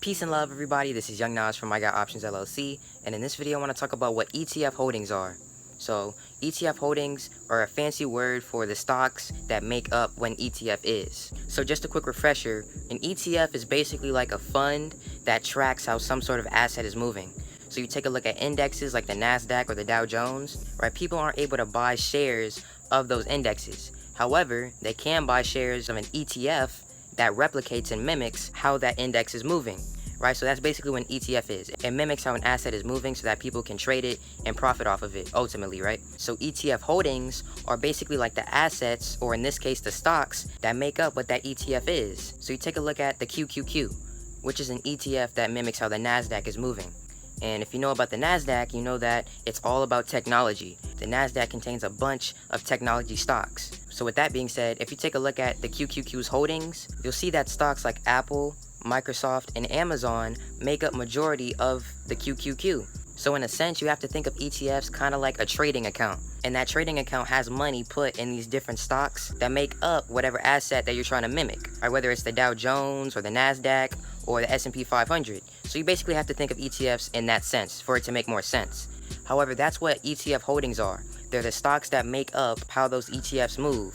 Peace and love, everybody. This is Young Nas from iGotOptions LLC, and in this video I want to talk about what ETF holdings are. So, ETF holdings are a fancy word for the stocks that make up what an ETF is. So just a quick refresher, an ETF is basically like a fund that tracks how some sort of asset is moving. So you take a look at indexes like the NASDAQ or the Dow Jones, right? People aren't able to buy shares of those indexes. However, they can buy shares of an ETF that replicates and mimics how that index is moving, right? So that's basically what an ETF is. It mimics how an asset is moving so that people can trade it and profit off of it ultimately, right? So ETF holdings are basically like the assets, or in this case the stocks, that make up what that ETF is. So you take a look at the QQQ, which is an ETF that mimics how the NASDAQ is moving. And if you know about the NASDAQ, you know that it's all about technology. The NASDAQ contains a bunch of technology stocks. So with that being said, if you take a look at the QQQ's holdings, you'll see that stocks like Apple, Microsoft, and Amazon make up majority of the QQQ. So in a sense, you have to think of ETFs kind of like a trading account. And that trading account has money put in these different stocks that make up whatever asset that you're trying to mimic, right? Whether it's the Dow Jones or the NASDAQ or the S&P 500. So you basically have to think of ETFs in that sense for it to make more sense. However, that's what ETF holdings are. They're the stocks that make up how those ETFs move.